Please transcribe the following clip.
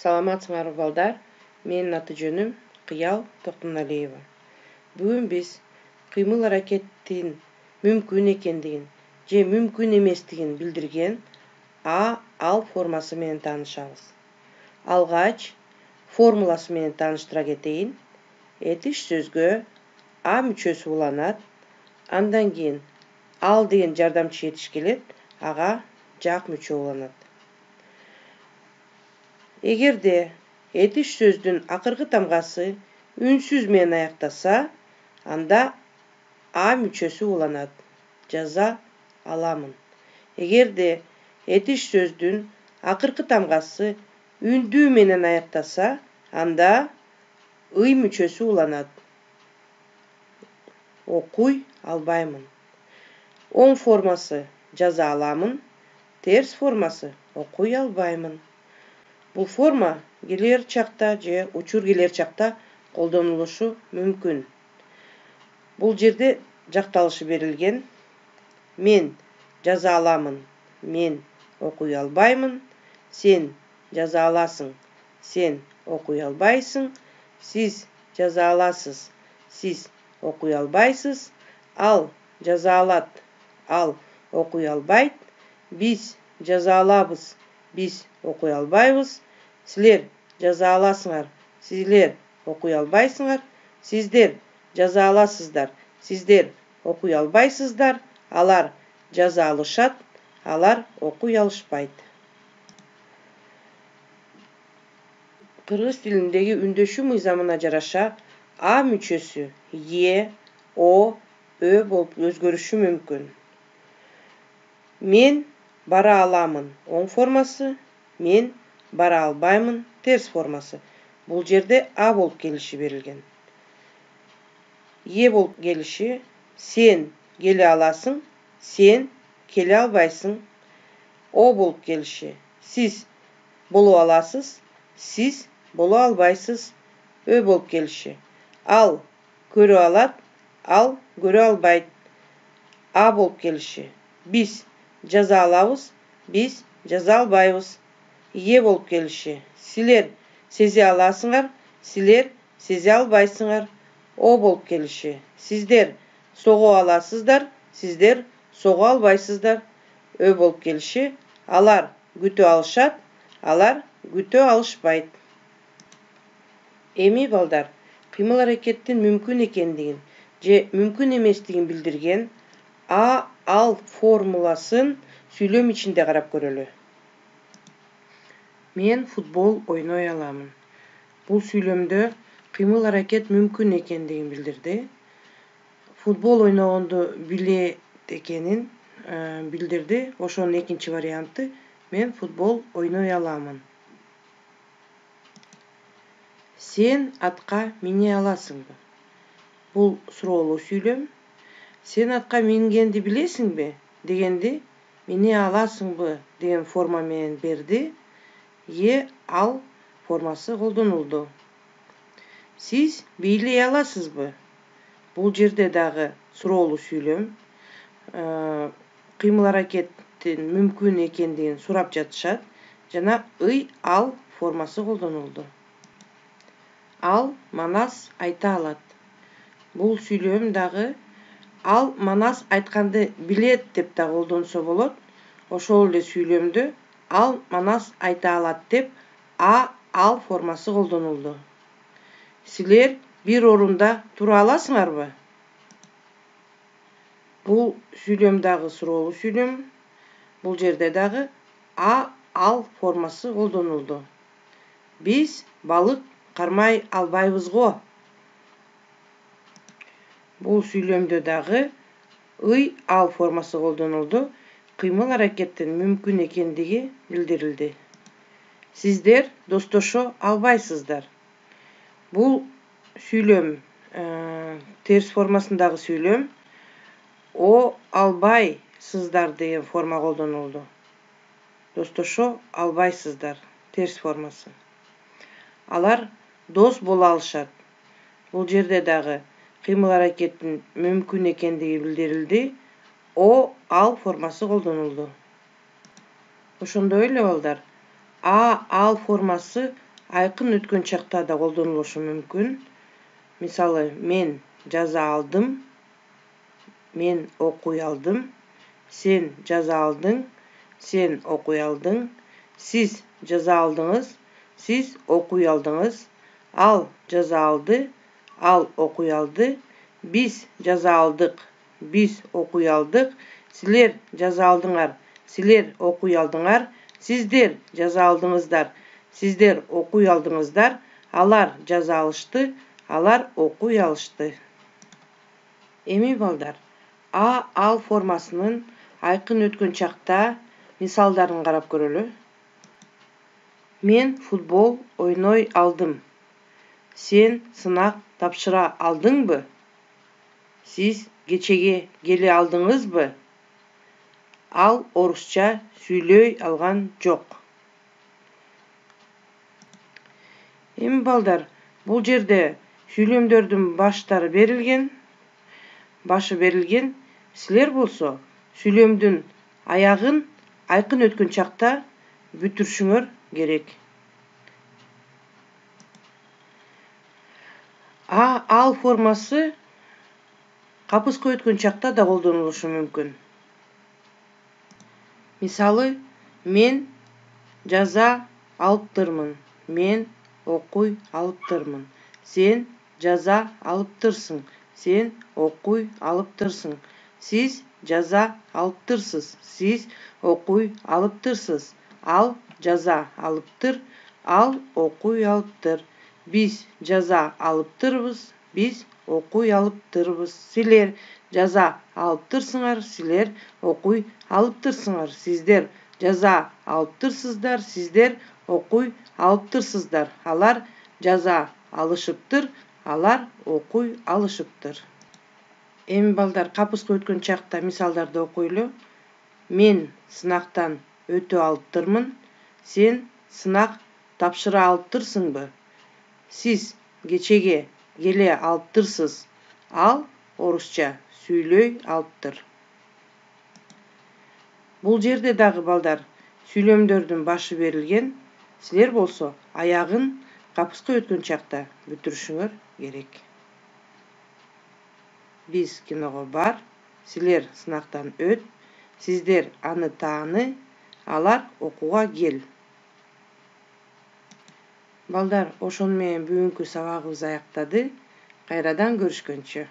Саламатсыңарбы балдар? Менин аты жөнүм Кыял Токтоналиева. Бүгүн биз кыймыл аракеттин мүмкүн экендигин же мүмкүн эместигин билдирген ал формасы менен таанышабыз. Алгач формуласы менен тааныштыра кетейин. Этиш сөзгө а мүчөсү уланат, андан кийин ал деген жардамчы этиш келет, ага жак мүчө уланат. Эгерде этиш сөздүн акыркы тамгасы үнсүз менен аяктаса, анда а мүчөсү уланат. Жаза аламын. Эгерде этиш сөздүн акыркы тамгасы үндүү менен аяктаса, анда ый мүчөсү уланат. Окуй албаймын. Оң формасы жаза аламын, терс формасы окуй албаймын. Бул форма келер чакта же учур келер чакта колдонулушу мүмкүн. Бул жерде жакталышы берилген. Мен жаза аламын, мен окуй албаймын. Сен жаза аласың, сен окуй албайсың. Сиз жаза аласыз, сиз окуй албайсыз. Ал жаза алат, ал окуй албайт. Биз жаза алабыз, биз окуй албайбыз. Силер жаза аласыңар, силер окуй албайсыңар. Сиздер жаза аласыздар, сиздер окуй албайсыздар. Алар жаза алышат, алар окуй алышпайт. Кыргыз тилиндеги үндөшүү мыйзамына жараша а мүчөсү е, о, ö болуп өзгөрүшү мүмкүн. Мен бара аламын оң формасы, мен бара албаймын терс формасы. Бул жерде а болуп келиши берилген. Е болуп келиши сен келе аласың, сен келе албайсың. О болуп келиши сиз боло аласыз, сиз боло албайсыз. Ö болуп келиши ал көрө алат, ал көрө албайт. А болуп келиши биз жаза алабыз, биз жаза албайбыз. Е болуп келиши силер сезе аласыңар, силер сезе албайсыңар. О болуп келиши сиздер сого аласыздар, сиздер сого албайсыздар. Ö болуп келиши алар күтө алышат, алар күтө алышпайт. Эми балдар, кыймыл аракеттин мүмкүн экендигин же мүмкүн эместигин билдирген ал формуласын сүйлөм ичинде карап көрөлү. Мен футбол ойной аламын. Бул сүйлөмдө кыймыл аракет мүмкүн экендигин билдирди. Футбол ойногонду билет экенин билдирди. Ошонун экинчи варианты мен футбол ойной аламын. Сен атка мине аласыңбы? Бул суроолуу сүйлөм. Сен атка мингенди билесиңби дегенди мине аласыңбы деген форма менен берди. Е ал формасы колдонулду. Сиз бийлей аласызбы? Бул жерде дагы суроолуу сүйлөм. Кыймыл аракеттин мүмкүн экендигин сурап жатышат жана ый ал формасы колдонулду. Ал манас айта алат. Бул сүйлөм дагы ал манас айтканды билет деп да колдонсо болот. Ошол эле сүйлөмдө ал манас айта алат деп ал формасы колдонулду. Силер бир орунда тура аласыңарбы? Бул сүйлөм дагы суроолуу сүйлөм. Бул жерде дагы ал формасы колдонулду. Биз балык кармай албайбыз го. Бул сүйлөмдө дагы ый ал формасы колдонулду. Кыймыл аракеттин мүмкүн экендиги билдирилди. Сиздер достошо албайсыздар. Бул сүйлөм терс формасындагы сүйлөм. О албайсыздар деген форма колдонулду. Достошо албайсыздар терс формасы. Алар дос боло алышат. Бул жерде дагы кыймыл аракеттин мүмкүн экендиги билдирилди. О ал формасы колдонулду. Ошондой эле балдар, ал формасы айкын өткөн чакта да колдонулушу мүмкүн. Мисалы, мен жаза алдым, мен окуй алдым, sen жаза алдың, sen окуй алдың, siz жаза алдыңыз, siz окуй алдыңыз, ал жаза алды, ал окуй алды, biz жаза алдык, biz окуй алдык, силер жаза алдыңар, силер окуй алдыңар, сиздер жаза алдыңыздар, сиздер окуй алдыңыздар, алар жаза алышты, алар окуй алышты. Эми балдар, ал формасынын айкын өткөн чакта мисалдарын карап көрөлү. Мен футбол ойной алдым. Sen сынак тапшыра алдыңбы? Siz кечеге келе алдыңызбы? Ал орусча сүйлөй алган жок. Эми балдар, бул жерде сүйлөмдөрдүн башы берилген. Силер болсо сүйлөмдүн аягын айкын өткөн чакта бүтүрүшүңөр керек. Ал формасы капыска өткөн чакта да колдонулушу мүмкүн. Мисалы, мен жаза алыптырмын, мен окуй алыптырмын, sen жаза алыптырсың, sen окуй алыптырсың, siz жаза алыптырсыз, siz окуй алыптырсыз, ал жаза алыптыр, ал окуй алыптыр, biz жаза алыптырбыз, biz окуй алыптырбыз, силер жаза алыптырсыңар, силер окуй алыптырсыңар, сиздер жаза алыптырсыздар, сиздер окуй алыптырсыздар, алар жаза алышыптыр, алар окуй алышыптыр. Эми балдар, капыска өткөн чакта мисалдарды окуйлу. Мен сынактан өтө алыптырмын, sen сынак тапшыра алыптырсыңбы? Siz кечеге келе алыптырсыз, ал орусча сүйлөй алыптыр. Бул жерде дагы балдар сүйлөмдөрдүн башы берилген. Силер болсо аягын капыска өткөн чакта бүтүрүшүңөр керек. Биз киного бар, силер сынактан өт, сиздер аны тааны, алар окууга кел. Балдар, ошону менен бүгүнкү сабагыбыз аяктады. Кайрадан көрүшкөнчө.